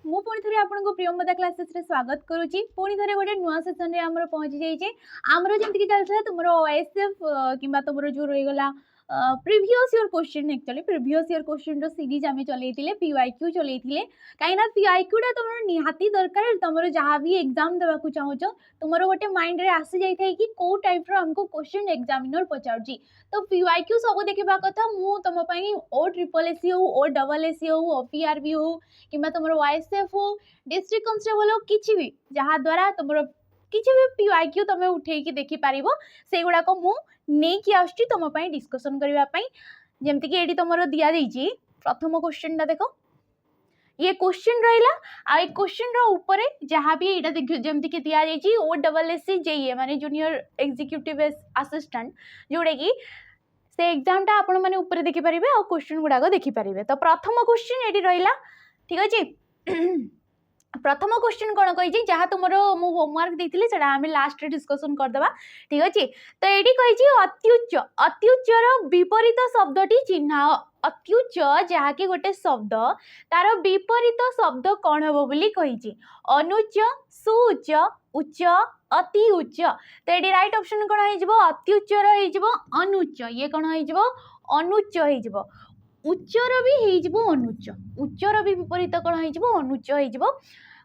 मु पुणी थे आपको प्रियमदा क्लासेस रे स्वागत करुच्ची पुणी थे गोटे नुआ सेसन रे आमर पहुंची जाइए आमर जमीक चलता तुम ओएसएफ कि तुम जो रहीगला previous year question actually previous year question रो सीरीज आम चलते पीवाईक्यू चलते कहीं पीवाईक्यूटा तुम निहाती दरकार तुम जहाँ भी एग्जाम देवाक चाहो तुम गोटे माइंड रे आसी जाए कि कौ टाइप आमको क्वेश्चन एग्जामिनर पचार तो पीवाईक्यू सब देखा कथा मु तुम ओ ट्रिपल एसी हो ओ डबल एसी हो ओपीआरबी हो कि तुम ओएसएफ हो डिस्ट्रिक्ट कांस्टेबल हो किसी भी जहाँ द्वारा तुम किसी भी पीवाईक्यू तुम उठेकी देखिपार से गुड़ाक मुझे आसुची तुम डिस्कसन करने जमती कि ये तुम दि जाइए प्रथम क्वेश्चन देख ये क्वेश्चन रहा आ क्वेश्चन ऊपर जहाँ भी यहाँ देख जमती कि दि जाइए ओ डबल एस सी जेईए माने जूनियर एग्जीक्यूटिव असिस्टेंट जोड़ा कि से एग्जामटा आपण मैंने ऊपर देखिपारे आ क्वेश्चन गुड़ाक देखिपारे। तो प्रथम क्वेश्चन ये रहा ठीक अच्छे प्रथम क्वेश्चन कौन कही जहाँ तुम मु होमवर्क देती से आम लास्ट डिस्कसन करदे ठीक अच्छे। तो ये कही अत्युच्च अत्युच्चर विपरीत शब्दटी चिन्ह अत्युच्च जहाँ कि गोटे शब्द तार विपरीत शब्द कौन हम बोली कही अनुच्च सुउच्च उच्च अति उच्च। तो ये राइट ऑप्शन कौन हो अत्युच्चर हो अनुच्च ये कौन हो अनुच्च हो उच्चर भी हो अनुच्च उच्चर भी विपरीत कौन हो अनुच्च हो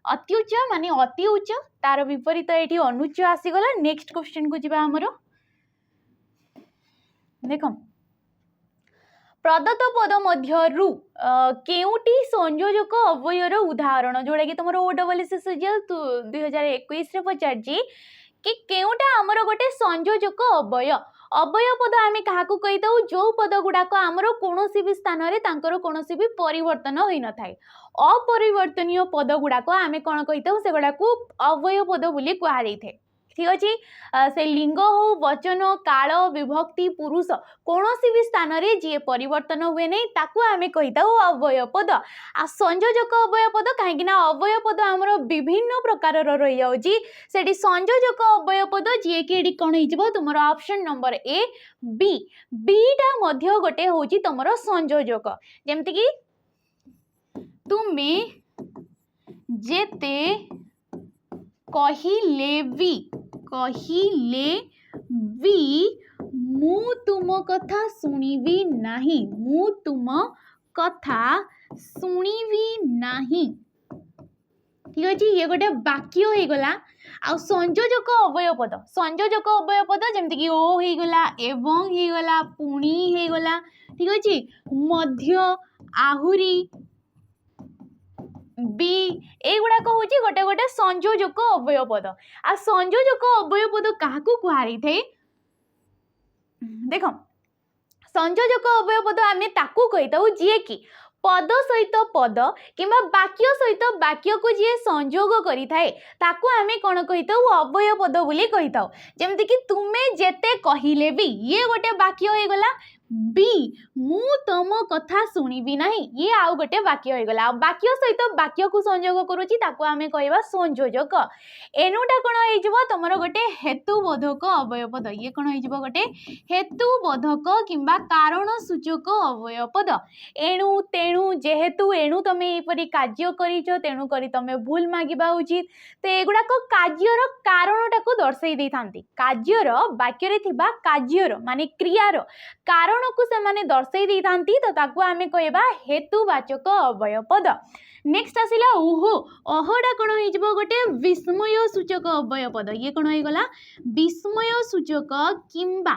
अत्युच्च माने अति उच्च तार विपरीत ये अनुच्च आसीगला। नेक्स्ट क्वेश्चन को जीवा हमर देख प्रदत्त पद मध्यरु केउटी संयोजक अव्ययर उदाहरण जोड़ा कि तुम ओ डबल एस एस 2021 पचार कि केउटा आमर गोटे संयोजक अव्यय अव्यय पद आम क्या कही था जो पद गुड़ाक आमर कौन भी स्थान में कौन भी परिवर्तन हो न था अपरिवर्तनीय पद गुड़ाक आम कौन कही था से गुड़ाक अव्यय पद बोली कहुई थे ठीक अच्छे। से लिंग हो वचन काल विभक्ति पुरुष कौन भी स्थान में जी परिवर्तन हुए नहीं ताकू आम कही था अव्यय पद आ संयोजक अव्यय पद कहीं अव्यय पद आमर विभिन्न प्रकार रही जाऊँगी से संयोजक अव्यय पद जी कि कौन हो तुम ऑप्शन नंबर ए बी बीटा मध्य गोटे हूँ तुम संयोजक जमती कि तुम्हें जेते कहिले भी मु तुम कथा सुनिबी नाही मु तुम कथा सुनिबी नाही ठीक अच्छे। ये गोटे वाक्य हो गला आ संयोजक अव्यय पद जमती कि ओ हो गला एवं हो गला पुणी हो गला ठीक अच्छे मध्य आहुरी बी एगुड़ाक हूँ गोटे गोटे संयोजक अव्यय पद आ संयोजक अव्यय पद क्या कहुई थे देख संयोजक अव्यय पद आम ताकू कही था जी कि पद सहित पद कि वाक्य सहित वाक्य को जी संयोग करी थाए ताकू आम कौन कही था अव्यय पद बोली कही था जमती कि तुम्हें जेते कहिले भी ये गोटे वाक्य हो गला बी मु तुम कथा शुणिबी नहीं ये आउ गोटे वाक्य हो गला वाक्य सहित वाक्य को संयोग करुच्ची ताकू आमे कहबा संयोजक एनुटा कौन हो तुम गोटे हेतुबोधक अव्यय पद ये कौन हो गोटे हेतुबोधक किंबा कारण सूचक अव्यय पद एणु तेणु जेहेतु एणु तुम यहपरी कार्य करिछ तेणु करी तुम भूल मागिबा उचित। तो एगुड़ाक कार्यर कारणटा को दर्शाई दे थांती कार्यर वाक्य थिबा कार्यर माने क्रियार कारण को से माने दर्शाई दे थांती तो ताकू आमे कहबा हेतुवाचक अव्यय पद। नेक्स्ट आसिला उहो अहोडा कौन हो गोटे विस्मय सूचक अव्यय पद ये कौन हो गला विस्मय सूचक किंबा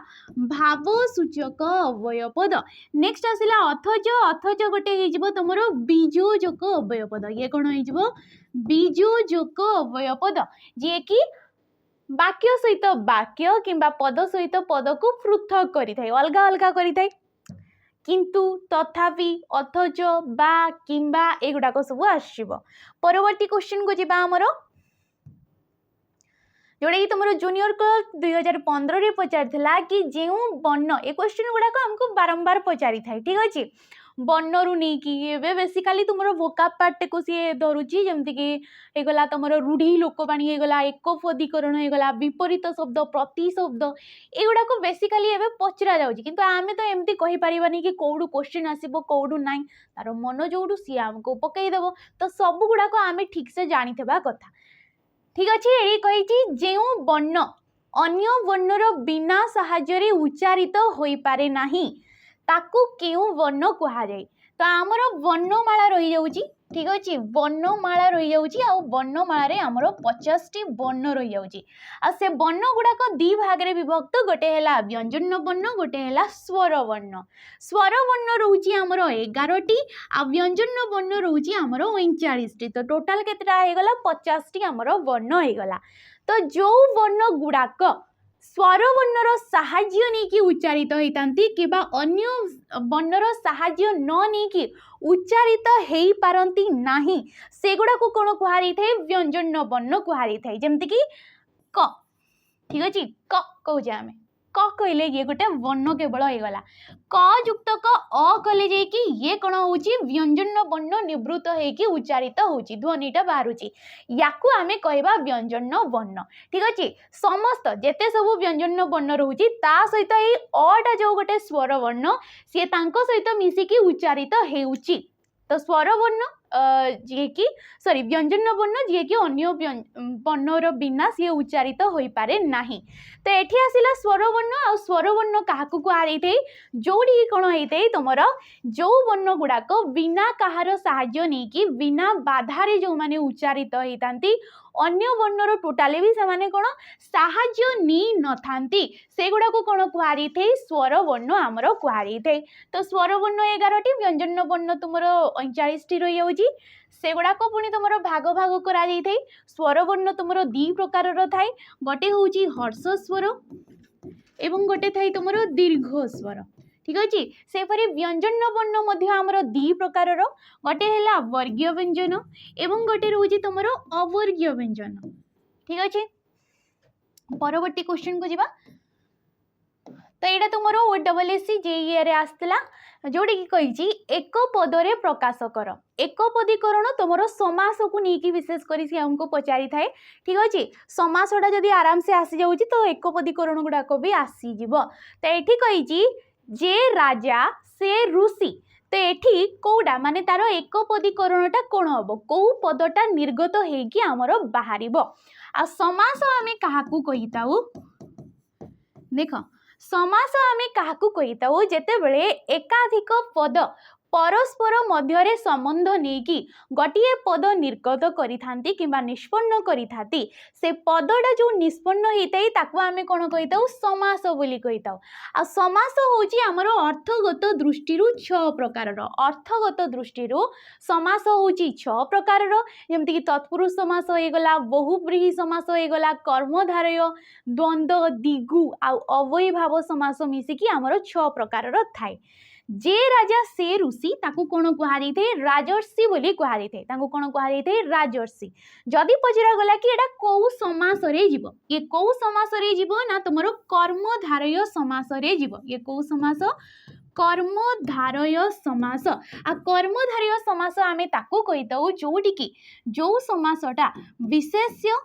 भाव सूचक अव्यय पद। नेक्स्ट आसिला अथच गोटे हो तुम बीजोजक अव्यय पद ये कौन हो बीजोजक अव्यय पद जी कि वाक्य सहित वाक्य किंबा पद सहित पद को पृथक करि थाए अलगा अलगा करि थाए किंतु तथापि अथच बा किंबा एगुड़ाक सब आसब। परवर्ती क्वेश्चन को जीवा आमर जोड़ा कि तुम जूनियर क्लर्क 2015 पचार कि जो वर्ण ए क्वेश्चन गुड़ाक आमको बारंबार पचारि थाए ठीक अच्छे वर्णरू नहीं कि बेसिकाली तुम वोकाब पार्ट को सी धरुची जमती कि होगला तुम रूढ़ी लोकवाणी होगला एकपदीकरण होगला विपरीत शब्द प्रति शब्द एगुड़ा को बेसिकाली एवं पचरा जाऊँगी किंतु आमे तो एमती कहि परिबानी कि कौडू क्वेश्चन आसीबो कौडू नाई तार मन जोडू सी आमको पकईदेव तो सब गुड़ा को आमे ठीक से जानिथबा कथा ठीक अच्छे ये कही जो वर्ण अन्य वर्णर बिना साहाय्य उच्चारित होई पारे नाही ताकू केउ वर्ण कहा जाए तो आमर वर्णमाला रही जाउची ठीक अच्छे वर्णमाला रही जाउची आ वर्णमाला रे आमर 50 टी वर्ण रही जाउची आ से वर्ण गुड़ाक दी भाग रे विभक्त गोटे हैला व्यंजन वर्ण गोटे हैला स्वर वर्ण रहउची आमर 11 टी आ व्यंजन वर्ण रहउची आमर 39 टी तो टोटल केतरा हे गला 50 टी आमर वर्ण हे गला तो जो वर्ण गुड़ाक स्वर वर्णर साहाय्य नहीं कि उच्चारित होती कि अन्य वर्णर साहाय्य न नहीं कि उच्चारित हो पारती नाही सेगुड़ा को कौन कहुई थे व्यंजन वर्ण कहुई थे जमती कि क ठीक अच्छे क कहे आम क कहले ये गोटे वर्ण केवल होगला क युक्त क अ कले जाकि ये कौन हो व्यंजन वर्ण निवृत्त होगी उच्चारित होची ध्वनिटा बाहरुची याकू आमे कहबा व्यंजन वर्ण ठीक अच्छे समस्त जेते सब व्यंजन वर्ण रोची ता सहित ए अटा जो गोटे स्वर वर्ण सी तांको सहित मिसिकी उच्चारित हेउची तो स्वर वर्ण जी कि सॉरी व्यंजन वर्ण जी कि अन्य वर्णर बिना सी उच्चारित हो पारे नाही तो एठी आसिला स्वर वर्ण आ स्वर वर्ण काहाकू कहुई थे जोड़ी कौन होते तुमर जो वर्ण गुड़ाक बिना कहार साहाय्य नहीं कि बिना बाधारे जो माने उच्चारित होती अन्य वर्णर टोटाली भी से कौन साहाय्य नहीं नथांती से गुड़ा को कौन कहुई थे स्वर वर्ण आमर कहुई थे तो स्वर वर्ण 11 टी व्यंजन वर्ण तुम 39 टी रही जाऊँगी से गुड़ाक पुणी तुम भाग भाग करा स्वर वर्ण तुम दी प्रकार थाए गोटे हूँ हर्ष स्वर एवं गोटे थाई तुम दीर्घ स्वर ठीक अच्छे सेपरी व्यंजन वर्ण मध्य आमर दी प्रकार गोटे है वर्गीय व्यंजन एवं गोटे रोचे तुम अवर्गीय व्यंजन ठीक अच्छे परवर्ती क्वेश्चन को जीवा तो यहाँ तुम OSSC JEE आसला जोटा कि कही एक पदरे प्रकाश कर एक पदीकरण तुम समास को लेकिन विशेष कर हमको पचारि थाए ठीक अच्छे समासटा जदि आराम से आसी जाऊँ तो एक पदीकरण गुड़ाक भी आसीज तो ये कही जे राजा से ऋषि तो ये कौटा माने तार एक पदीकरणटा कौन हम कौ पदटा निर्गत होगी आमर बाहर आ समास आम क्या कही था देख समास आम क्या कही था जिते बड़े एकाधिक पद परस्पर मध्य संबंध नहीं कि गोटे पद निर्गत करि कि निष्पन्न करि से पदटा जो निष्पन्न होता है ताकू आम कौन कही था समास बोली कही था आ समास होची आमर अर्थगत दृष्टि 6 प्रकार अर्थगत दृष्टि समास होची 6 प्रकार जमती कि तत्पुरुष समास होगला बहुब्रीहि समास होगला कर्मधारय द्वंद्व दिगु आ अवयी भाव समास मिसिकी आमर 6 प्रकार थाए जे राजा से ऋषि ताकू कौन कहुई थे राजर्षि बोली कहुई थे ताकू कौन कहुई थे राजर्षि जदि पचरा गला कि एटा कौ समास रे जीवो ये कौ समास रे जीवो ना तुमरो कर्मधारय समास रे जीवो ये कौ समास कर्मधारय समास आ कर्मधारय समास आमे ताकू कहिताऊ जोटी कि जो समासटा विशेष्य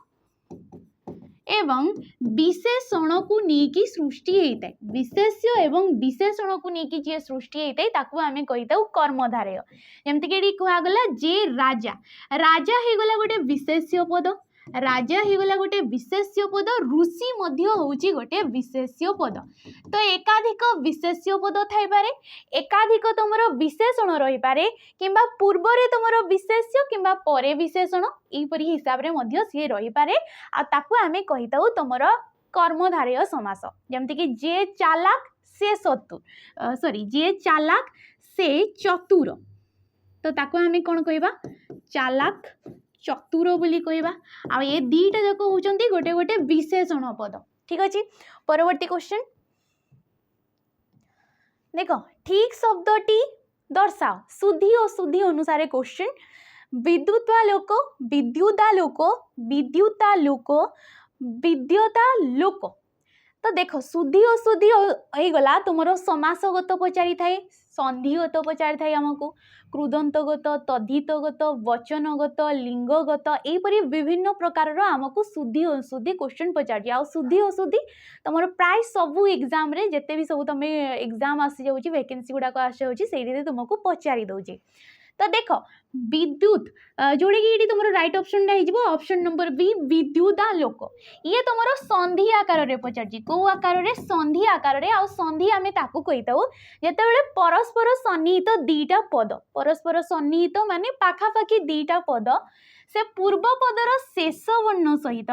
एवं विशेषण को लेकिन सृष्टि होता है विशेष्य एवं विशेषण को लेकिन जी सृष्टि होता है ताकू आम कही था कर्मधारय जमती कहगला जे राजा राजा होगला गोटे विशेष्य पद राजा होगला गोटे विशेष्य पद ऋषि होची गोटे विशेष्य पद तो एकाधिक विशेष्य पद थाई पारे एकाधिक तुमर विशेषण रही पारे किंबा पूर्वरे तुमर विशेष्य किंबा परे विशेषण एपरी हिसाब रे मध्य सी रही पारे आ ताकू आमे कहिताऊ तुमर कर्मधारय समास जमती कि जे चालाक से चतुर सॉरी जे चालाक से चतुर तो ताकू आमे कोन कहबा चालाक चतुर बोली कहबा आ ये दीटा जाक होचंती गोटे गोटे विशेषण पद ठीक अछि परवर्ती क्वेश्चन देखो ठीक शब्दटी दर्शाओ शुद्धि और शुद्धि अनुसार क्वेश्चन विद्युतालोक विद्युतालोक विद्युतालोक विद्युतालोक तो देखो शुद्धि और शुद्धि हो गला तुमरो समासगत पचारि थाए संधिगत पचारि थाए आमको कृदंतगत तद्धितगत वचनगत लिंगगत एपरी विभिन्न प्रकार आमको शुद्धि अशुद्धि क्वेश्चन पचार आ शुद्धि अशुद्धि तुम प्राय सबू एग्जाम रे जिते भी सब तुम एग्जाम आसी जाऊँ वैकेंसी गुड़ाक आसी जाऊँ से तुमको पचारि दौचे। तो देख विद्युत जोड़ा कि ये तुम राइट ऑप्शन हो ऑप्शन नंबर बी विद्युदालोक ये तुम संधि आकार रे पचार कौ आकार रे संधि आकार रे आ संधि आमे ताकू कही था जिते परस्पर सन्निहित दीटा पद परस्पर सन्निहित माने पाखापाखि दीटा पद से पूर्व पदर शेष वर्ण सहित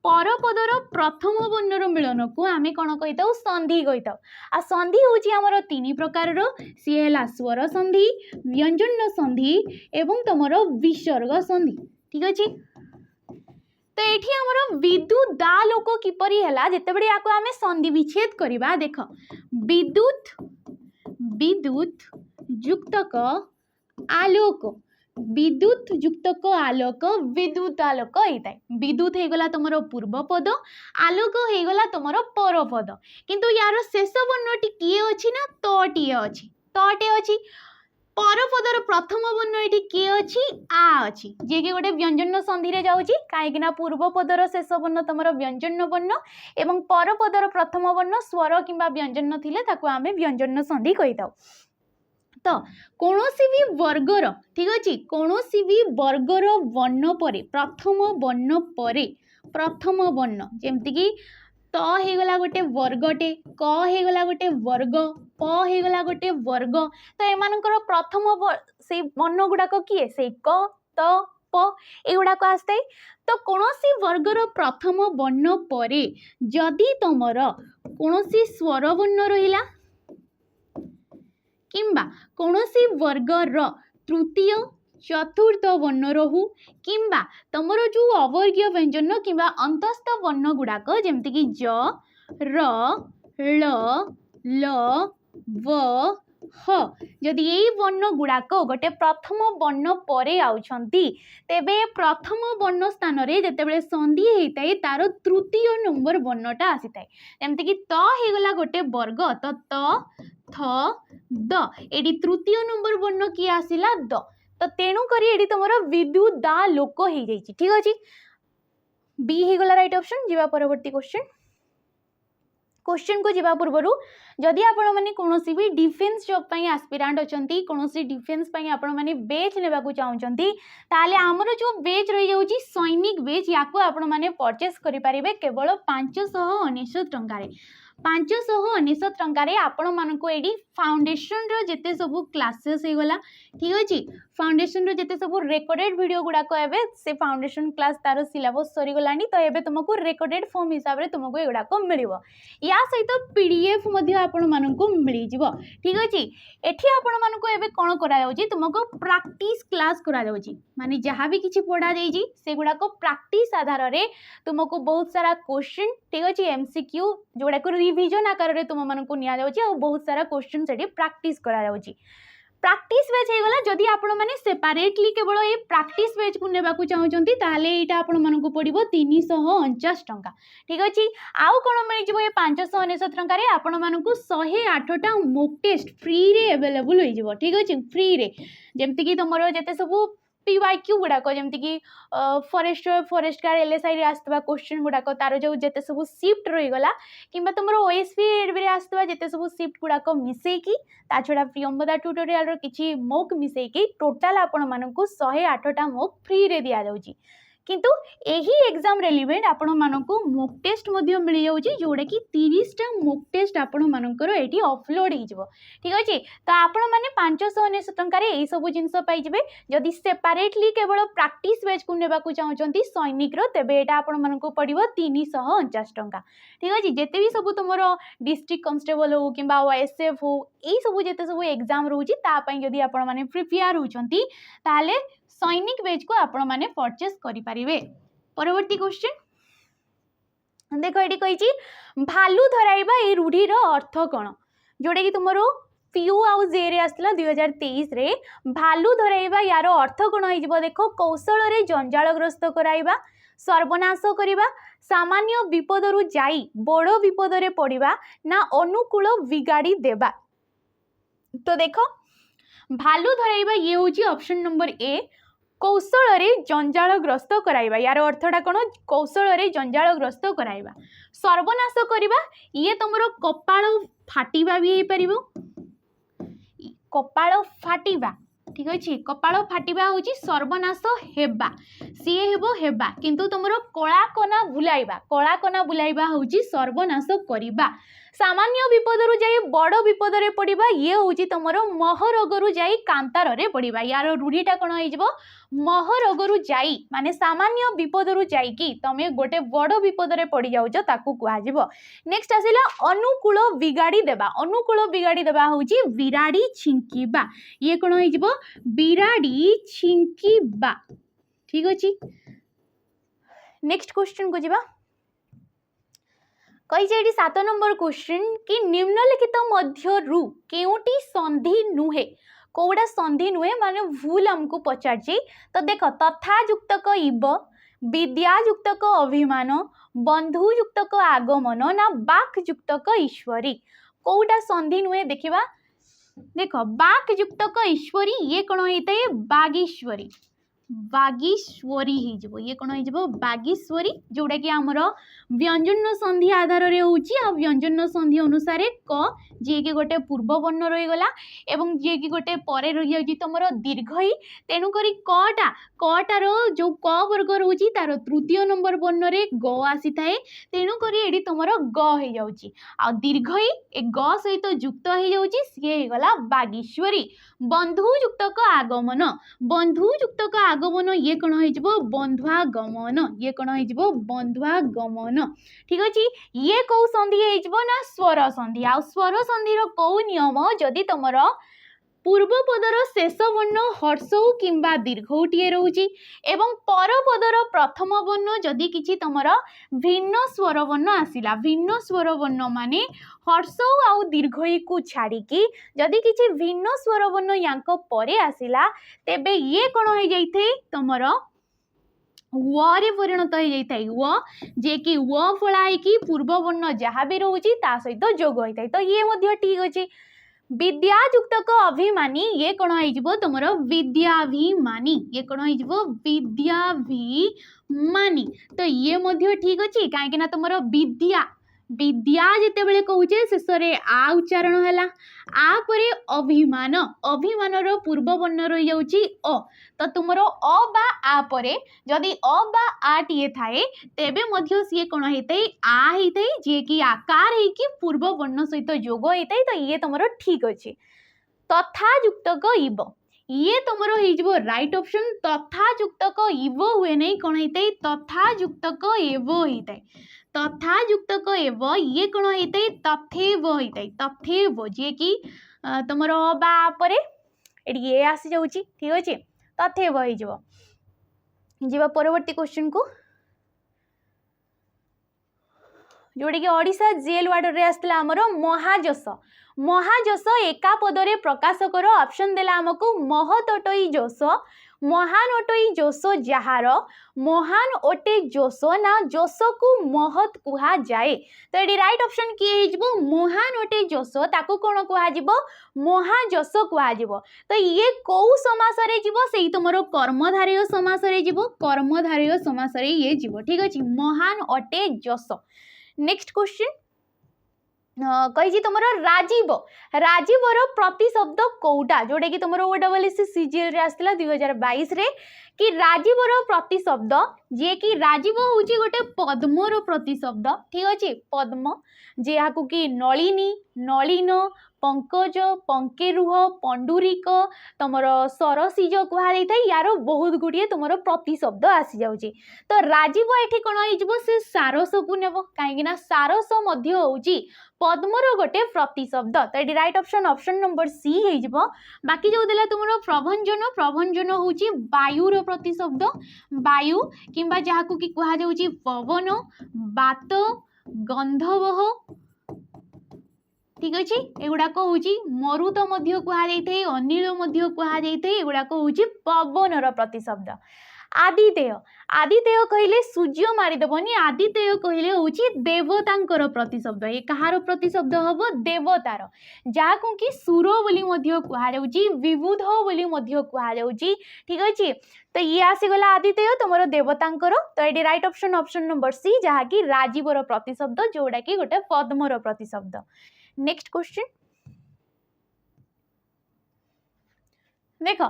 पर पदर प्रथम वर्णर मिलन को आम कौन कही था संधि कही था। आ संधि हूँ आमर तीन प्रकार सी है स्वर संधि व्यंजन संधि एवं तुमर विसर्ग संधि ठीक अच्छे। तो ये आमर विद्युदालोक किपरि है जितेबाला या आम संधि विच्छेद करवा देख विद्युत विद्युत युक्तक आलोक विद्युत युक्तक आलोक विद्युत आलोक होता है विद्युत हो गला तुम पूर्व पद आलोक हो गला तुम पर पद किंतु यार शेष वर्णटी किए अच्छी ना तटीए अच्छी तटे अच्छी पर पदर प्रथम वर्ण ये किए अच्छी आ अच्छी जे कि गोटे व्यंजन संधि रे जाउची कहीं पूर्व पदर शेष वर्ण तुम व्यंजन वर्ण एवं पर पदर प्रथम वर्ण स्वर किंबा व्यंजन थिले ताको आमे व्यंजन संधि कही था। तो कौनसी भी वर्गर ठीक अच्छे कौनसी भी वर्गर वर्ण परे प्रथम वर्ण परे प्रथम वर्ण जमती कि त होगला गोटे वर्गटे क होगला गोटे वर्ग प होगला गोटे वर्ग तो एमानकर प्रथम से वर्ण गुड़ाक किए से क त प एगुड़ाक आसता है। तो कौनसी वर्गर प्रथम वर्ण परे जदि तुमर कौनसी स्वर वर्ण रहिला किंबा कौनसी वर्गर तृतीय चतुर्थ वर्ण रहू किंबा तुमर जो अवर्गीय व्यंजन किंबा अंतस्थ वर्ण गुड़ाक जमती कि ज र ल ल व ह जदि यही वर्ण गुड़ाक गोटे प्रथम वर्ण परे आउछंती तेबे प्रथम वर्ण स्थान रे जेतेबेले संधि होता है तार तृतीय नंबर वर्णटा आसीता जमती कि त होगला गोटे वर्ग तो त थ द एडी तृतीय नंबर वर्ण किए आसिला द तो तेणु करी एडी तुमर विद्युदालोक हो जाइछि ठीक अछि बी हे गला राइट ऑप्शन जीवा परवर्ती क्वेश्चन को जीवा पूर्वरु जदि आपण माने कोनोसी भी डिफेंस जॉब पई एस्पिरेंट अछंती कोनोसी डिफेंस पई आपण माने बेच लेबाकू चाहउछंती ताले हमरो जो बेच रही जाउची सैनिक बेच याको आपण माने परचेस करि परिबे केवल 599 टंका रे 599 टंका रे आपण मानको एडी फाउंडेशन रो जेते सब क्लासेस हे गला ठीक अछि फाउंडेशन रो जेते सब रेकॉर्डेड वीडियो गुडा को एबे से फाउंडेशन क्लास तार सिलेबस सरी गलानी तो एबे तुमको रेकॉर्डेड फॉर्म हिसाब रे तुमको एगुडा को मिलिबो या सहित पीडीएफ मध्ये आपण मानको मिली जिवो ठीक अछि। एठी आपण मानको एबे कोन करा जाउची तुमको प्रैक्टिस क्लास करा जाउची माने जहां भी किछि पढा जाईजी से गुडा को प्रैक्टिस आधार रे तुमको बहुत सारा क्वेश्चन ठीक अछि एमसीक्यू जोडा को रिवीजन आकार रे तुम मानको निया जाउची और बहुत सारा क्वेश्चन सेठी प्रैक्टिस करा जाउची। प्रैक्टिस बैच हो गला जदि आपण माने सेपरेटली केवल ये प्रैक्टिस बैच को नेबाकू चाहउचंती ताले एटा आपण मानको पड़िबो 349 टंका ठीक अछि। आउ कोन मिल जिवो ये 599 टंका रे आपण मानको 108 टा मॉक टेस्ट फ्री रे अवेलेबल होई जिवो ठीक अछि फ्री रे जेमति कि तुमरो जते सब पीवाईक्यू गुड़ाक जमती कि फॉरेस्ट गार्ड एलएसआई रे आसतबा क्वेश्चन गुड़ाक तार जो जेते सब शिफ्ट रहीगला किंबा तुम ओएसपी रे आसतबा जेते सब शिफ्ट गुड़ाक मिसेकी ता छड़ा प्रियंवदा ट्यूटोरियल रो किछि मॉक मिसेकी टोटल आपण मानकू 108 टा मॉक फ्री रे दिया जाउची किंतु एही एग्जाम रेलिवेंट आपण मानकू मॉक टेस्ट मध्ये मिल जाउची जोडे कि 30 टा मॉक टेस्ट आपण मानकर एठी अपलोड ही जिवो ठीक अछि। तो आपण माने 599 टंका रे एई सब जिंस पाई जिवे जदि सेपरेटली केवल प्रैक्टिस बैच को नेबाकू चाहउचंती सैनिक रो तेबे एटा आपण मानकू पड़िबो 349 टंका ठीक अछि। जेते भी सब तुमरो डिस्ट्रिक्ट कांस्टेबल हो किंबा एसएफ हो एई सब जेते सब एग्जाम रहउची ता पई जदि आपण माने प्रिपेयर होचंती ताले सैनिक बैच को आपण माने परचेस करि परिबे। परवर्ती क्वेश्चन देखो एटी कहिची भालू धराइबा ए रूढ़ी रो अर्थ कोन जोडे कि तुमरो पीयू आउ जे रे आसला 2023 रे भालू धराइबा यार अर्थ कोन होई जिवो देखो कौशल रे जंजालग्रस्त कराइबा सर्वनाश करिबा सामान्य विपदरु जाई बड़ विपद रे पड़िबा ना अनुकूल बिगाड़ी देबा तो देख भालू धराइबा ये होची ऑप्शन नंबर ए कौशल रे जंजालग्रस्त कराइबा यार अर्थटा कौन कौशल रे जंजालग्रस्त कराइबा सर्वनाश करबा ये तुमरो कपाळ फाटिबा भी हे परिबो कपाळ फाटिबा ठीक अच्छे कपाळ फाटिबा होची सर्वनाश हेबा सीए हेबो हेबा किंतु तुमरो कला कना बुलाइबा होची सर्वनाश करिबा सामान्य विपदरु जाई बड़ विपदरे पड़िबा ये होची तुमरो महरोगरु जाई कांतारे पड़िबा यार रूढ़ीटा कौन हो महरोगरु जाई माने सामान्य विपदरु जाई कि तमे गोटे बड़ विपदरे पड़ जाउछ ताकू कुहाजिबो। नेक्स्ट आसिला अनुकूल बिगाड़ी देबा होची बिराड़ी छिंकीबा ये कौन हो बिराड़ी छिंकीबा ठीक अछि। नेक्स्ट क्वेश्चन को जिबा कही 7 नंबर क्वेश्चन कि निम्नलिखित मध्यरु केउटी संधि नुहे कोड़ा संधि नुहे माने भूल हमको पचार तो देख तथा युक्तक इव विद्या युक्तक अभिमान बंधु युक्तक आगमन ना बाक युक्तक ईश्वरी कोड़ा संधि नुहे देखिबा देख बाक युक्तक ईश्वरी ये कौन होता है बागीश्वरी हो ये कौन हो बागीश्वरी जोड़ा कि आमर व्यंजन संधि आधार रे होची आ व्यंजन संधि अनुसार क जे कि गोटे पूर्व वर्ण रहीगला एवं जे कि गोटे परे रही जाउची तमरो दीर्घई तेणु करी कटार जो क वर्ग रोची तार तृतीय नंबर वर्ण रे ग आसी थाए तेणु करी एडी तमरो ग हे जाउची आ दीर्घई ए ग सहित युक्त हे जाउची से हे गला बागीश्वरी। बंधु युक्तक आगमन आगमन ये कौन हो बंधुआगमन ये कौन हो बंधुआगमन ठीक अच्छे। ये कौ संधि ना स्वर संधि आ स्वर संधि कौ नियम जदि तुमर पूर्व पदर शेष वर्ण हर्षौ किंबा दीर्घटीए रोची एवं पर पदर प्रथम वर्ण जदि किछि तुमर भिन्न स्वर वर्ण आसिला भिन्न स्वर वर्ण माने हर्षौ आउ दीर्घई को छाड़िकी जदि किछि भिन्न स्वर वर्ण यांक परे आसिला तेबे ये कौन हो जाइथे तुमर वे परिणत हो जाता है व जे कि व फला कि पूर्व वर्ण जहाँ भी रोची ता सहित जोग होता है तो ये मध्य ठीक अच्छे। विद्या युक्तक अभिमानी ये कौन हो तुम विद्याभिमानी ये कौन हो विद्याभिमानी तो ये मध्य ठीक अच्छे कहीं तुम विद्या विद्या जिते बड़े कहूचे शेष आ उच्चारण है आपर अभिमान अभिमान पूर्व वर्ण रही जाऊँगी अ तो तुम अ बा आ परे जदि अ बा आ टीए थाए तेबे मध्य सी कौन होता है आ होता है जी कि आकार है पूर्व वर्ण सहित जोग होता है तो ये तुम ठीक अच्छे। तथा युक्तक इव ये तुम हो राइट ऑप्शन तथा युक्तक इव हुए नहीं कौन होता है तथा युक्तक एव होता है तथा युक्तक एव ये कौन होता है तथेव होता है तथेव जे कि तुम बा परे ये आसी जाऊँगी ठीक अच्छे तथेव हो परवर्ती क्वेश्चन को जोड़ी कि ओडिशा जेल वार्ड रे आसला आमर महाजस महाजस एका पदरे प्रकाशकर ऑप्शन देला आमको महत अटई जोश महान अटई जोश जार महान अटे जोश ना जोश को महत कुहा जाए तो ये राइट ऑप्शन किए महान अटे जोश ताकू कौन कुहाजिबो महाजस कुहाजिबो तो ये कौ समास रे जीवो सेही तुमरो कर्मधारय समास रे जीवो कर्मधारय समास रे ये जीवो ठीक अछि महान अटे जोश। नेक्स्ट क्वेश्चन कही तुम राजीव राजीवर प्रतिशब्द कौटा जोटा कि तुम ओडब्ल्यूएससी सीजीएल रे आसला 2022 रे कि राजीवर प्रतिशब्द जे कि राजीव हूँ गोटे पद्मर प्रतिशब्द ठीक अच्छे पद्म जहाँ कि नलिनी नलिन पंकज पंकेरुह पंडुरिक तुम सरसीज कहुई था यार बहुत गुड़िए तुम प्रतिशब्द आसी जाऊँगी तो राजीव ये कौन हो सारस को नेब कहीं सारस हूँ पद्मर गोटे प्रतिशब्द तो ये right option option number C हो बाकी जो देला तुम प्रभंजन प्रभंजन हूँ वायुर प्रतिशब्द वायु किंबा जहाँ को कि कहुँ पवन बात गंधवह ठीक अच्छे एगुड़ाक हूँ मरुत कहुई अनिल कहुई एगुड़ाक हूँ पवनर प्रतिशब्द। आदितेय आदितेय कहले सूर्य मारिदेवनी आदितेय कहले होची देवतांकर प्रतिशब्द ये कहार प्रतिशब्द हबो देवतार जाको कि सुर बोली मध्य कुहा जाउची विबुध बोली मध्य कुहा जाउची ठीक अछि तो ये आसीगला आदितेय तुमरो देवतांकर तो एडी right option option number C जहा कि राजीवर प्रतिशब्द जोड़ा कि गोटे पद्मर प्रतिशब्द नेक्स्ट क्वेश्चन देख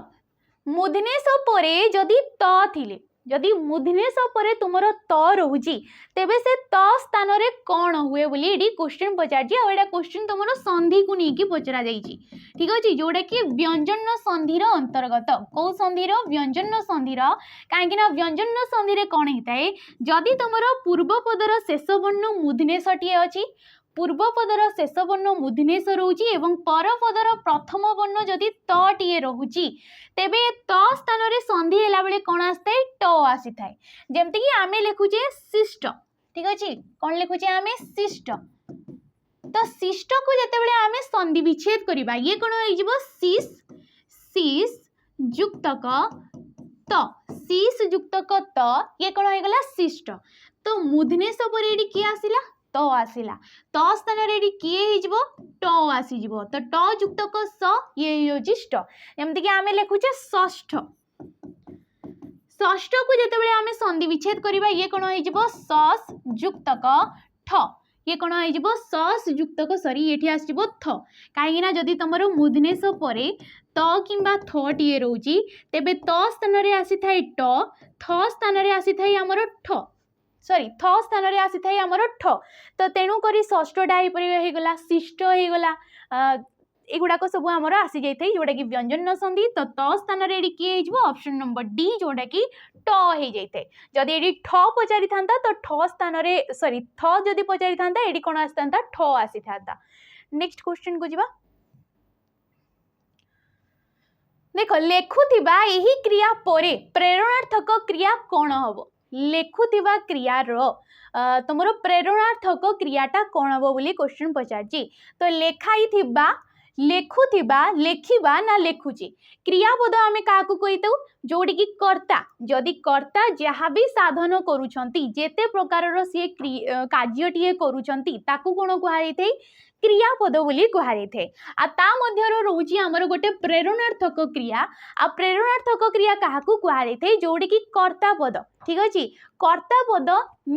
मुधनेश परे जदि त थिले जदि मुधनेश परे तुमर त रहुची तेबे से त स्थान रे कोन हुए बोली एडी क्वेश्चन पचारजी आ एडा क्वेश्चन तुमर संधि को नेकी पचरा जाईची ठीक अछि जोडा कि व्यंजन संधिर अंतर्गत को संधिर व्यंजन संधिर काहेकि ना व्यंजन संधि रे कोन हिताए जदि तुमर पूर्व पदर शेष वर्ण मुधनेशटिए अछि पूर्व पदर शेष वर्ण मुधनेश रोची एवं पर पदर प्रथम वर्ण जदि तटिए रोची तेबे त स्थान रे संधि हेला बेले कोन आस्ते ट आसी थाए जेमति कि आमे लिखुचे शिष्ट ठीक अछि कोन लिखुचे आमे शिष्ट तो शिष्ट को जते बेले आमे संधि विच्छेद करिबा ये कोन होई जिवो शिष शिष युक्तक त शिष युक्तक त ये कोन होई गला शिष्ट तो मुधनेश पर एडी की आसिला तो आसिला तो स्थान रे किए हिजबो ट आसी जिवो तो ट युक्त क स ये योजिष्ट एमति कि आमे लिखुचे षष्ठ षष्ठ को जते बेले आमे संधि विच्छेद करिबा ये कोन होई जिवो सस युक्त क ठ ये कोन होई जिवो सस युक्त क सरी एठी आसी जिवो थ काहे ना जदी तमरो मुधनेश परे त किंबा थ टिए रहउची तेबे त स्थान रे आसी थाई ट थ स्थान रे आसी थाई हमरो ठ सॉरी थ स्थान रे आसी थाई हमरो ठ तो तेणु करी षष्ठटा हे परि हे गला शिष्ट हे गला एगुडाक सब हमर आसी जाई थाई जोडा कि व्यंजन संधि तो त स्थान रे एडी की हेजबो ऑप्शन नंबर डी जोडा कि ट हे जाई थाई जदी एडी ठ पचारि थांता तो ठ स्थान रे सॉरी थ जदी पचारि थांता एडी कोन आसी थांता ठ आसी थांता नेक्स्ट क्वेश्चन को जिबा देखो लेखुथिबा एही क्रिया परे प्रेरणार्थक क्रिया कोन हबो लेखुथिबा क्रिया रो तुमरो प्रेरणार्थक क्रियाटा कोन हबो बोली क्वेश्चन पचारची तो लेखाई थिबा लेखुथिबा लेखिबा ना लेखुची क्रियापद आमे काकू कहितौ जोडी कि कर्ता जदि कर्ता जहा भी साधन करूछंती जेते प्रकार रो से कार्यटिए करूछंती ताकू कोन कुहा जायथै क्रियापद बोली कुहा जायथै आ ता मध्यरो रहउची हमर गोटे प्रेरणार्थक क्रिया आ प्रेरणार्थक क्रिया काहाकू कुहा जायथै जोडी कि कर्ता पद ठीक अछि कर्ता पद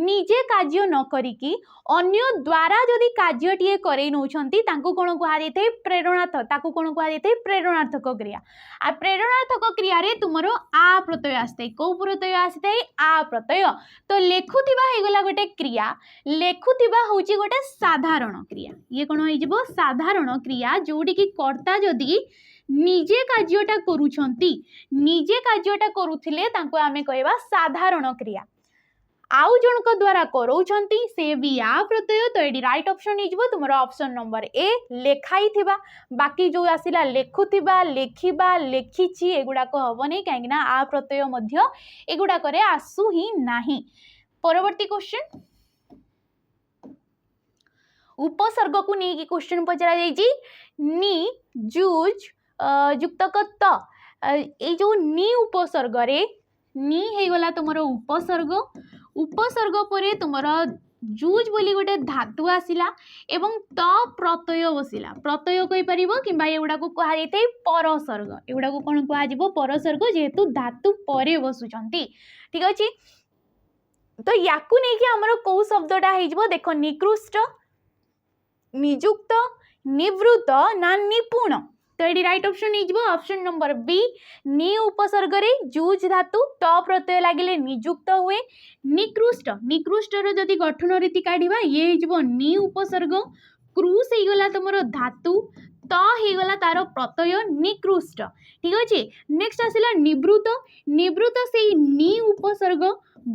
निजे कार्य न करिकी अन्य द्वारा जदि कार्यटिए करै नउछंती ताकू कोन कुहा जायथै प्रेरणार्थ ताकू कोन कुहा जायथै प्रेरणार्थक क्रिया आ प्रेरणार्थक क्रिया रे तुमरो आ प्रत्यय आस्ते को प्रत्यय आस्ते आ प्रत्यय तो लेखुथिबा हे गला गोटे क्रिया लेखुथिबा होची गोटे साधारण क्रिया ये कोन होई जिवो साधारण क्रिया जोडी कि कर्ता जदि निजे कार्यटा करूछंती निजे कार्यटा करूथिले तांको आमे कहबा साधारण क्रिया आउ जनक द्वारा करौछंती से भी आ प्रत्यय तो एडी राइट ऑप्शन हिजबो तुमरो ऑप्शन नंबर ए लेखाई थिबा बाकी जो आसिला लेखुथिबा लेखिबा लेखिची एगुडा को हबनी काहे ना आ प्रत्यय मध्य एगुडा करे आसु ही नाही परवर्ती क्वेश्चन उपसर्ग को नहीं कि क्वेश्चन पचरा जाईची नी जुज युक्तक त ए जो नी उपसर्ग रे नी हे गला तुमरो उपसर्ग उपसर्ग परे तुमरो जुज बोली गोटे धातु आसिला एवं त प्रत्यय बसिला प्रत्यय कहि परिबो किबा एगुडा को कहा जायते परसर्ग एगुडा को कोन कहा जिवो परसर्ग जेहेतु धातु परे बसुचंती ठीक अछि तो याकू नै कि हमरो को शब्दटा हे जिवो देखो निकृष्ट नियुक्त निवृत्त ना निपुण तो ये राइट ऑप्शन हो ऑप्शन नंबर बी नि उपसर्ग रे जुज धातु त प्रत्यय लगिले नियुक्त हुए निकृष्ट निकृष्ट रो जदि गठन रीति काढिबा ये हो नि उपसर्ग क्रूस हे गला तुमरो धातु त हे गला तार प्रत्यय निकृष्ट ठीक अछि नेक्स्ट आसिला निवृत्त निवृत्त से नि उपसर्ग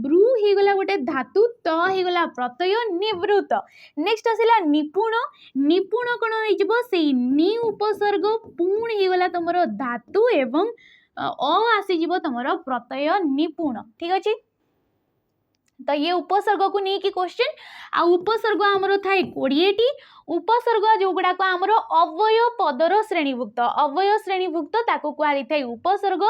ब्रू हे गला गोटे धातु त हे गला प्रत्यय निवृत्त नेक्स्ट आसिला निपुण निपुण कोन हे जिवो से नि उपसर्ग पूर्ण हे गला तमरो धातु एवं अ आसी जिवो तमरो प्रत्यय निपुण ठीक अछि तो ये उपसर्ग को नहीं कि क्वेश्चन आ उपसर्ग हमरो थाई 20 टी उपसर्ग जो गुड़ाक आमर अव्यय पदर श्रेणीभुक्त ताको कुहाई थाए उपसर्ग।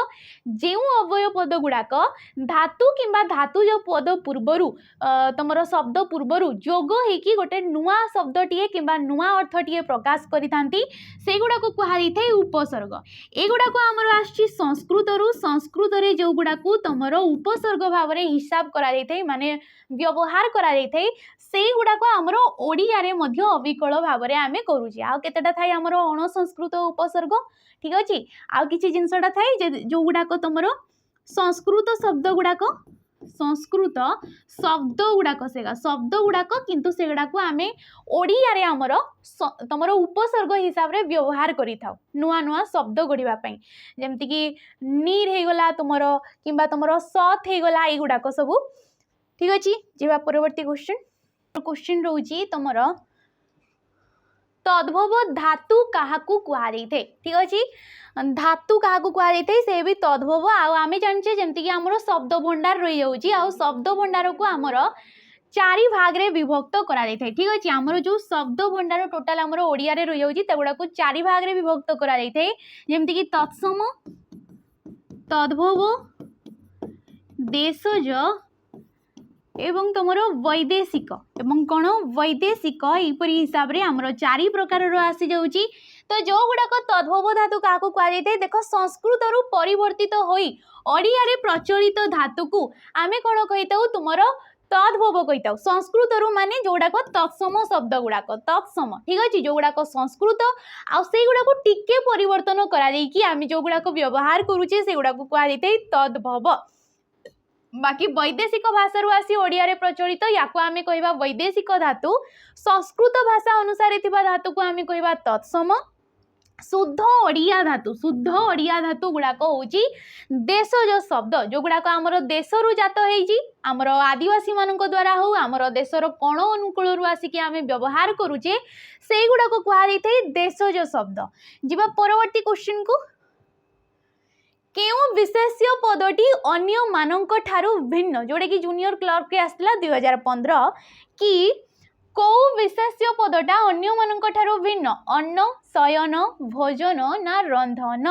जो अव्यय पद गुड़ाक धातु किंबा धातु जो पद पूर्वर तुम शब्द पूर्वर जोग होगी गोटे नुआ शब्दटीए किंबा नुआ अर्थटीए प्रकाश करिथांती से गुड़ाक कुहाई थाए उपसर्ग। एगुड़ाक आमर आछि संस्कृत रे जो गुड़ाक तुमर उपसर्ग भाव में हिसाब करा जाइथाय माने व्यवहार करा जाइथाय से गुड़ाक आमर ओडिया रे मध्य अविकल भाव में आम करुचे। आउ केतेटा थाए आमर अणसंस्कृत उपसर्ग ठीक अच्छे। आउ किछि जिनसटा थाए जो गुड़ाक तुमर संस्कृत शब्द गुड़ाक सेगा शब्द गुड़ाक किंतु से गुड़ाक आम ओडिया रे आमर तुमर उपसर्ग हिसाब रे व्यवहार करि थाउ नुआ नुआ शब्द गढ़िबा पई जेमति कि नीर हे गला तुमर किंबा तुमर सथ हे गला ए गुड़ाक सब ठीक अछि। जेबा परवर्ती क्वेश्चन रोची तुमर तद्भव धातु काहाकू कुहाई थे ठीक अच्छे। धातु काहाकू कुहाई थे से भी तद्भव आम जाने जमती कि आमर शब्द भंडार रही जाऊँगी आ शब्द भंडार को आमर चारि भाग रे विभक्त करा जाय थाए ठीक अच्छे। आमर जो शब्द भंडार टोटाल आमर ओडिया रे रही जाऊँगी तेगुड़ा को चारि भाग रे विभक्त करा जाय थाए जेमती कि तत्सम तद्भव देशज एवं तुमर वैदेशिक एवं कौन वैदेशिक यहपरी हिसाब रे आमर चारि प्रकार आसी जाउची। तो जो गुड़ाक तद्भव धातु क्या कहुई थे देख संस्कृत रु परिवर्तित होई ओडिया रे प्रचलित धातु को आमे कौन कही तुमर तद्भव कही संस्कृत रु माने जोड़ाक तत्सम शब्द गुड़ाक तत्सम ठीक अच्छे जो गुड़ाक संस्कृत आउ गुड़ाक टिके परिवर्तन करा जो गुड़ाक व्यवहार करुचे से गुड़ाक कहुई थे तद्भव। बाकी वैदेशिक भाषा आसी ओडिया रे प्रचलित या आमे कहबा वैदेशिक धातु संस्कृत भाषा अनुसार थिबा धातु को आमे कहबा तत्सम। शुद्ध ओडिया धातु गुड़ाक होची देशज शब्द जो गुड़ाक आमर देशरु जात होईची आमर आदिवासी मानक द्वारा हो आमर देशर कोण अनुकूल रु आसिक आमे व्यवहार करूचे से गुड़ाक कुहाई थे देशज शब्द। जिबा परवर्ती क्वेश्चन को केउ विशेष्य पदटी अन्य मानक ठारू भिन्न जोड़े कि जूनियर क्लर्क के आसला 2015 कि कौ विशेष्य पदटा अन्य मानक ठारू भिन्न अन्न शयन भोजन ना रंधन।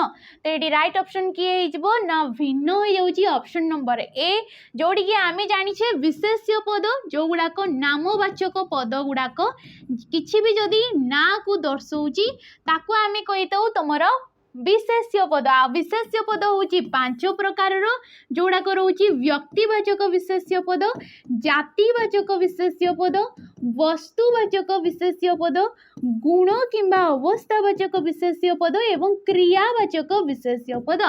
तो ये राइट ऑप्शन किए हो ना भिन्न हो जाउची ऑप्शन नंबर ए जोड़ी कि आमे जानिछे विशेष्य पद जो गुड़ाक नामवाचक पद गुड़ाक किछि भी जदि ना को दर्शाउची ताको आमे कहितौ तुमर विशेष्य पद होची 5 प्रकार जोड़ाक रोची व्यक्तिवाचक विशेष्य पद जातिवाचक विशेष्य पद वस्तुवाचक विशेष्य पद गुण किंबा अवस्थावाचक विशेष्य पद एवं क्रियावाचक विशेष्य पद।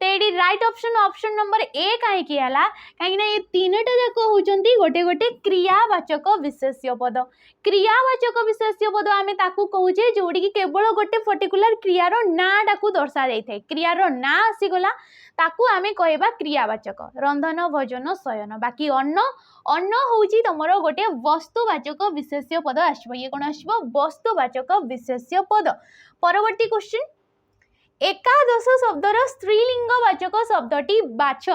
तो ये राइट ऑप्शन नंबर ए कहीं कहीं ये तीनटा जाक होचंती गोटे गोटे क्रियावाचक विशेष्य पद आमे ताकू कहूचे जोड़ी कि केवल गोटे पर्टिकुलर क्रियार नाटा को दर्शा जाए क्रियार ना आसीगला ताकू आमे कहबा क्रियावाचक रंधन भोजन शयन। बाकी अन्न होची तुमर गोटे वस्तुवाचक विशेष्य पद आसबो ये कोन आसबो वस्तुवाचक विशेष्य पद। परवर्ती क्वेश्चन एकादश शब्दर स्त्रीलिंगवाचक शब्दटी बाछ।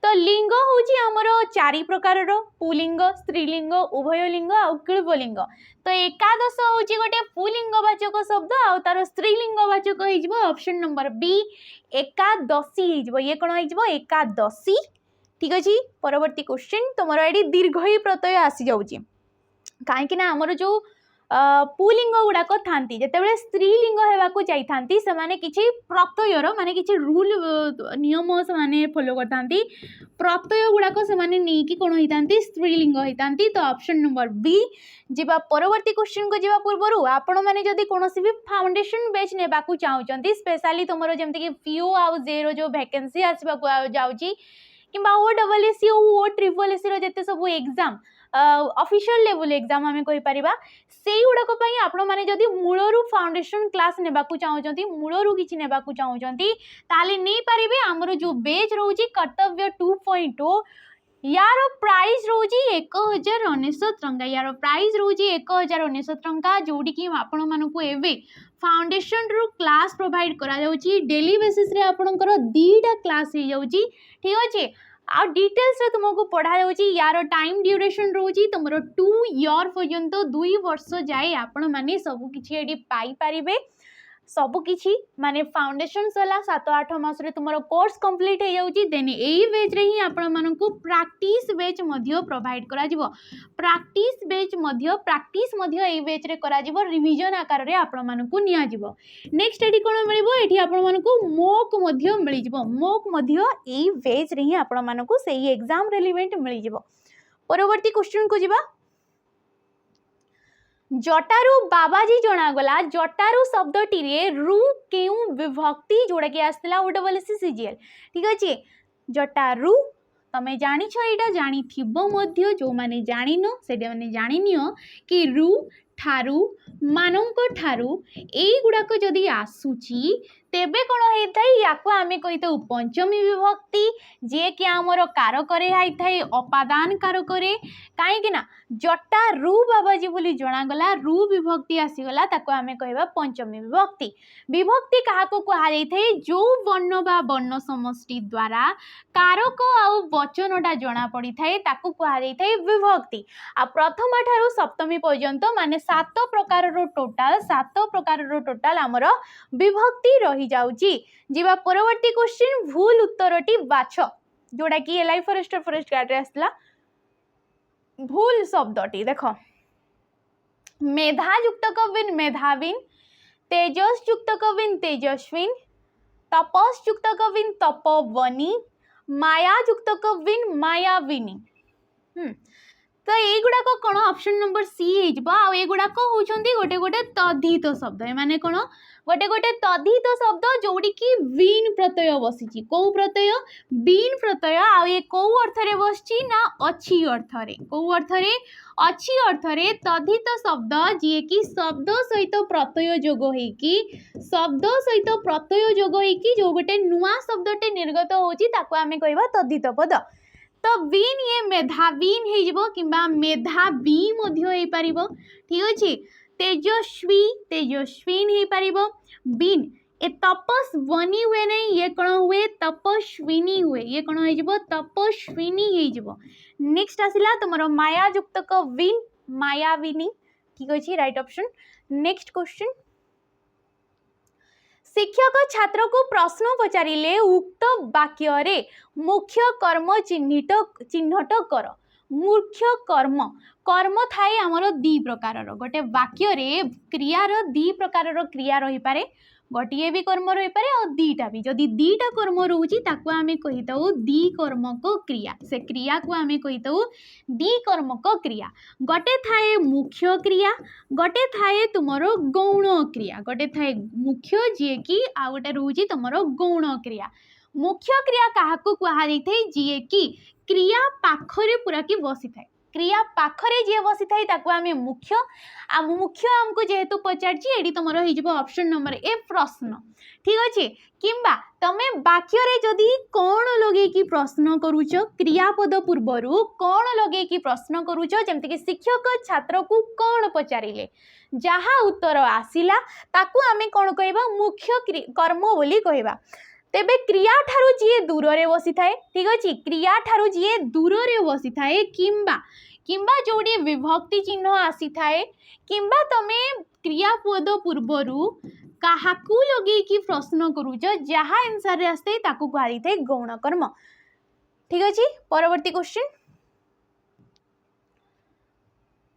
तो लिंग होची आमर 4 प्रकार पुलिंग स्त्रीलिंग उभयलिंग आ किल्पलिंग। तो एकादश होची गोटे पुलिंगवाचक शब्द आ तार स्त्रीलिंगवाचक होइजबो ऑप्शन नंबर बी एकादशी होइजबो ये कोन होइजबो एकादशी ठीक अछि। परवर्ती क्वेश्चन तुमरो एडी दीर्घई प्रत्यय आसी जाउची काहे कि ना हमर जो पुलिंग गुड़ाक थांती जेतेबेले स्त्रीलिंग हेबाकू जाइथांती से माने किछि प्रत्ययर माने किछि रूल नियम से माने फॉलो करथांती प्रत्यय गुड़ाक से माने नेकी कोन होइथांती स्त्रीलिंग होइथांती। तो ऑप्शन नंबर बी जिबा परवर्ती क्वेश्चन को जिबा पूर्वरु आपण माने जदी कोनोसी भी फाउंडेशन बैच नेबाकू चाहउचंती स्पेशली तुमरो जेमति कि पीओ आ जेरो जो वैकेंसी आसीबाकू जाउची किंबा ओ डबल एससी ओ ट्रिपल एससी रो जते सब एग्जाम ऑफिशियल लेवल एग्जाम आमे कहि परिबा सेई गुडको पई आपण माने जदी मूलरू फाउंडेशन क्लास नेबाकू चाहउचंती मूलरू किछि नेबाकू चाहउचंती ताले नै परिबे हमरो जो बेच रहउची कर्तव्य 2.0 यार प्राइस रोजी 1019 टंका यार प्राइस रोजी 1019 टंका जोड़ी कि आपण मानकू एबे फाउंडेशन रु क्लास प्रोवाइड करा जाउची डेली बेसिस रे आपणकर 2टा क्लास हे जाउची ठीक अछि। आ डिटेल्स रे तुमको पढ़ा जाउची यार टाइम ड्यूरेशन रोची तुमरो 2 ईयर पर्यंत 2 वर्ष जाए आपण माने सब किछि एडी पाई परिबे सबु किछि माने फाउंडेशन सला 7-8 मास रे तुमरो कोर्स कंप्लीट हे जाउची देन एई बेच रे ही आपण मानकु प्रैक्टिस बेच मध्य प्रोवाइड करा जिवो प्रैक्टिस मध्य एई बेच रे करा जिवो रिवीजन आकार रे आपण मानकु निया जिवो नेक्स्ट एडी कोन मिलिबो एठी आपण मानकु मॉक मध्य मिलि जिवो मॉक मध्य एई बेच रे ही आपण मानकु सेही एग्जाम रिलेवेंट मिलि जिवो परवर्ती क्वेश्चन को जिबा जटारू बाबाजी जनागला जटारू शब्दटी रे रु केउ विभक्ति जोड़ा के आसला ओटा बोले सीजीएल ठीक अछि जटारू तमे जानि छ एटा जानि थिबो मध्य जो माने जानिनो सेटा माने जानिनियो कि रु ठारू मानंक ठारू एई गुडा को जदी आसुची तेबे कोन हेथाय याको आमे कहितो पंचमी विभक्ति जे कि हमर कारकरे आइथाय अपादान कारकरे काहे कि ना जटा रु बाबाजी बोली जणा गला रु विभक्ति आसी गला ताको आमे कहबा पंचमी विभक्ति विभक्ति काहा को कहा जाइथाय जो वर्ण बा वर्ण समष्टि द्वारा कारक आ वचनटा जणा पड़ी थाए ताको कहा जाइथाय विभक्ति आ प्रथम ठारू सप्तमी पर्यंत माने 7 प्रकार रो टोटल हमर विभक्ति रही जाउची जीवा परवर्ती क्वेश्चन भूल उत्तरटी बाछ जोड़ा कि एलाई फॉरेस्ट गार्ड रे आसला भूल शब्दटी देखो मेधा युक्त कविन मेधाविन तेजस युक्त कविन तेजस्विन तपस युक्त कविन तपोवनी माया युक्त कविन मायाविनी तो एगुड़ा को कौन ऑप्शन नंबर सी होगुड़ा होती गोटे गोटे तद्धित शब्द माने कौन गोटे गोटे तद्धित शब्द जोड़ी की बीन प्रत्यय बसी कौ प्रत्यय बीन प्रत्यय आ ये कौ अर्थ रे बसची ना अच्छी अर्थ रे कौ अर्थ रे अच्छी अर्थ रे तद्धित शब्द जी की शब्द सहित प्रत्यय जोग होइकी शब्द सहित प्रत्यय जोग होइकी जो गोटे नुआ शब्दटे निर्गत होची ताको आमे कहबा तद्धित पद तो बीन ये मेधावीन हो जिवो किंबा मेधावी मध्य हो पारिबो ठीक अछि तेजस्वी तेजस्वीन हो पारिबो बीन ए तपस बनी हुए नहीं ये कौन हुए तपस्विनी हुए ये कौन हो जिवो तपस्विनी हो जिवो नेक्स्ट आसिला तुमरो माया युक्त क विन मायाविनी ठीक अछि राइट ऑप्शन नेक्स्ट क्वेश्चन शिक्षक छात्र को प्रश्न पचारिले उक्त वाक्य रे मुख्य कर्म चिन्हट कर मुख्य कर्म कर्म थाए आमर दी प्रकार गोटे वाक्य रे क्रियार दी प्रकार क्रिया रही पारे गोटे भी कर्म रही पारे और दीटा भी जदि दीटा कर्म रोची ताको आमे कहिताऊ दी कर्मक क्रिया से क्रिया को आमे कहिताऊ दी कर्मक क्रिया गोटे थाए मुख्य क्रिया गोटे थाए तुमरो गौण क्रिया गोटे थाए मुख्य जे कि आ गोटे रोची तुमरो गौण क्रिया मुख्य क्रिया काहाको कहा जाइथाय जे कि क्रिया पाखरे पूरा की बसी थाए क्रिया पाखरे जे बसी थाए ताको आमे मुख्य आ मुख्य हमको जेहेतु पचारची एडी तुमरो हे जिवो ऑप्शन नंबर ए प्रश्न ठीक अछि किंबा तमे वाक्य रे जदी कोन लगे कि प्रश्न करूछ क्रियापद पूर्वरु कोन लगे कि प्रश्न करूछ जेमति कि शिक्षक छात्र को कोन पचारिले जहा उत्तर आसिला ताको आमे कोन कहबा मुख्य कर्म बोली कहबा तेबे क्रिया ठारू जी दूर रे बसी थाए ठीक अछि क्रिया ठारू जी दूर रे बसी थाए किंबा जोड़ी विभक्ति चिन्ह आसी थाए किंबा तमे क्रियापद पूर्वरु काहाकू लगे कि प्रश्न करूछ जहा आंसर रे आस्ते ताकू कहली थाए गौण कर्म ठीक अछि परवर्ती क्वेश्चन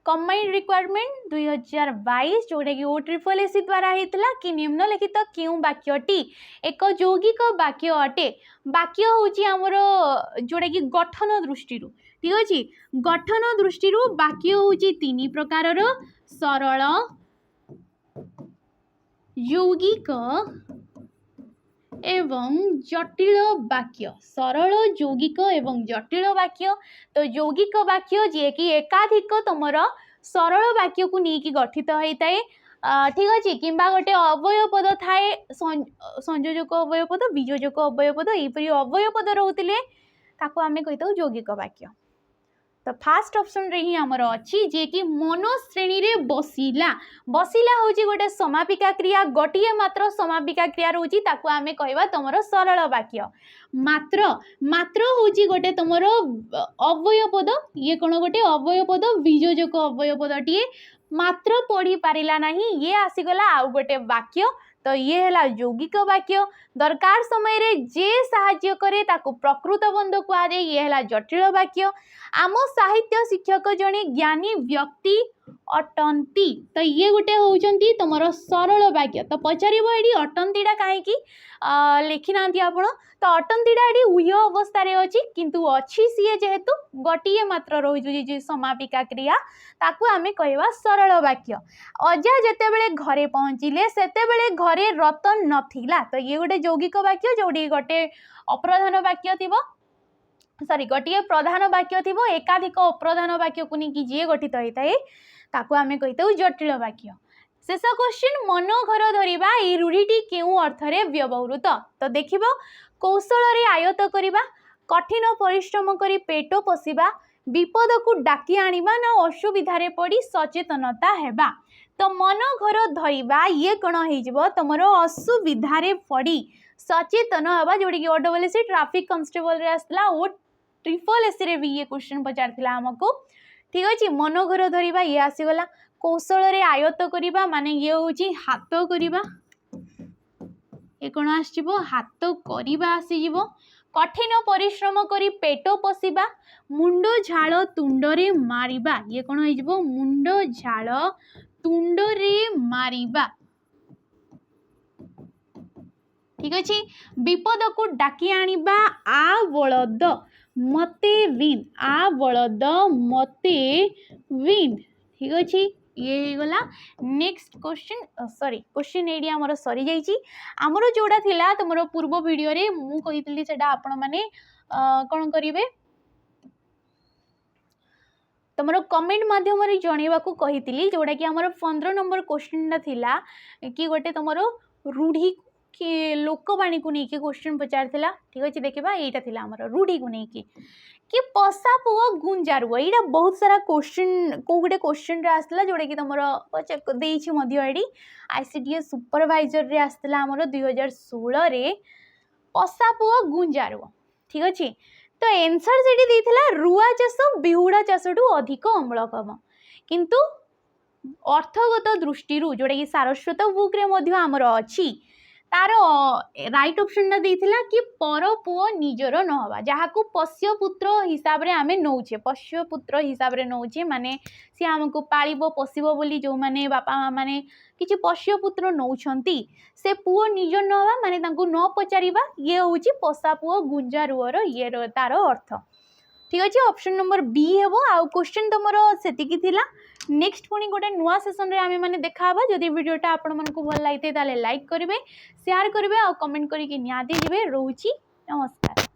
कंबाइंड रिक्वायरमेंट 2022 जोड़े कि OSSC द्वारा हेतला कि निम्नलिखित क्यों वाक्यटी एक यौगिक वाक्य अटे वाक्य होची हमर जोड़े कि गठन दृष्टि ठीक अछि गठन दृष्टि वाक्य होची 3 प्रकार सरल यौगिक एवं जटिल वाक्य सरल यौगिक एवं जटिल वाक्य तो यौगिक वाक्य जे कि एकाधिक तुमर सरल वाक्य को नहीं कि गठित होता है ठीक अच्छे किंबा गोटे अवय पद थाए संयोजक अवय पद वियोजक अवय पद यहपरी अवय पद रोते ताको आमे कही यौगिक वाक्य तो फास्ट ऑप्शन रे ही हमर अछि जे कि मनोश्रेणी रे बसिला बसिला होची गोटे समापिका क्रिया गोटिए मात्र समापिका क्रिया रहउची ताकू आमे कहबा तमरो सरल वाक्य मात्र मात्र होची गोटे तमरो अव्यय पद ये कोन गोटे अव्यय पद बीजोजक अव्यय पदटिए मात्र पढ़ी पारिला नहीं ये आसीगला आउ गोटे वाक्य तो ये है यौगिक वाक्य दरकार समय रे जे साहाय्य करे ताकू प्रकृत बंध कुआ दे ये है जटिल वाक्य आम साहित्य शिक्षक जने ज्ञानी व्यक्ति अटंती तो ये गोटे होउचंती तुमरो सरल वाक्य तो पचारिबो एडी अटंतीटा काहे की लिखि नांती आपण तो अटंतीटा एडी उय अवस्था रे अछि किंतु अछि सिए जेहेतु गोटिए मात्र रहि जे समापिका क्रिया ताकू आमे कहबा सरल वाक्य अजा जेतेबेले घरे पहुँचिले सेतेबेले घरे रतन नथिला तो ये गोटे यौगिक वाक्य जोडी गोटे अप्रधान वाक्य थिबो सॉरी गोटे प्रधान वाक्य थिबो एकाधिक अप्रधान वाक्य को नहीं जी गठित होता है ताकू आमे कहितौ जटिल वाक्य शेष क्वेश्चन मन घर धरिबा ए रूढ़ीटी केउ अर्थरे व्यवहृत तो देखिबो कौशल रे आयत करिबा कठिन परिश्रम करी पेट पोषिबा विपद को डाकी आनिबा ना असुविधा रे पड़ी सचेतनता हेबा तो मन घर धरिबा ये कोन हे जिवो तमरो असुविधा रे पड़ी सचेतन हेबा जोडी कि ओडब्ल्यूसी ट्रैफिक कांस्टेबल रे आसला ओ ट्रिपल एस रे भी ये क्वेश्चन पचारथिला हमको ठीक अछि मन घर धरिबा ये आसीगला कौशल रे आयत्त करिबा माने ये होची हाथ करिबा ए कोन आसीबो हाथ करिबा आसीजिवो कठिन परिश्रम करी पेट पोषिबा मुंड झाल तुंडरे मारिबा ये कोन होइजिवो मुंड झाल तुंडरे मारिबा ठीक अछि विपद को डाकी आनिबा आ बळद मते विन आ बळद मते विन ठीक अछि ये गला नेक्स्ट क्वेश्चन सॉरी क्वेश्चन एडी हमर सरी जाईची हमर जोडा थिला तमरो पूर्व वीडियो रे मु कहितली सेटा आपण माने कोन करिवे तमरो कमेंट माध्यम रे जणेबा को कहितली जोडा कि हमर 15 नंबर क्वेश्चन थिला कि गोटे तमरो रूढ़ी कि लोकवाणी को नहीं क्वेश्चन पचारथिला ठीक अछि देखिबा एटा थिला हमर रूढ़ी को नहीं कि पसा पुओ गुंजारुआ एटा बहुत सारा क्वेश्चन को गुटे क्वेश्चन रे आसला जोडे कि तमरो चेक देइछि मध्य एडी आईसीडीएस सुपरवाइजर रे आसला हमर 2016 रे पसा पुओ गुंजारुआ ठीक अछि तो आंसर सेठी देइथिला रुआ चाष बिहुडा चाषटू अधिक अम्लकम किंतु अर्थगत दृष्टि जोटा कि सारस्वत बुक रे मध्य हमर अछि तार राइट ऑप्शन ना देइथिला कि पर पुओ निजर न हवा जहा को पश्य पुत्र हिसाब रे आमे नौचे पश्य पुत्र हिसाब रे नौचे माने सी हमको पालिबो पोसिबो बोली जो माने बापा माने किछि पश्य पुत्र नौछंती से पुओ निजर न हवा माने तांको न पचारिबा ये होची पसा पुओ गुंजारुअर ये तार अर्थ ठीक अछि ऑप्शन नंबर बी हेबो आ क्वेश्चन तमरो सेतिकी थिला नेक्स्ट पुनी गोटे नुआ सेशन रे आमे माने देखाबा जदि वीडियोटा आपण मन को भल लागिते ताले लाइक करिवे शेयर करिवे आ कमेंट करी कि नियादी दिबे रहउची नमस्कार।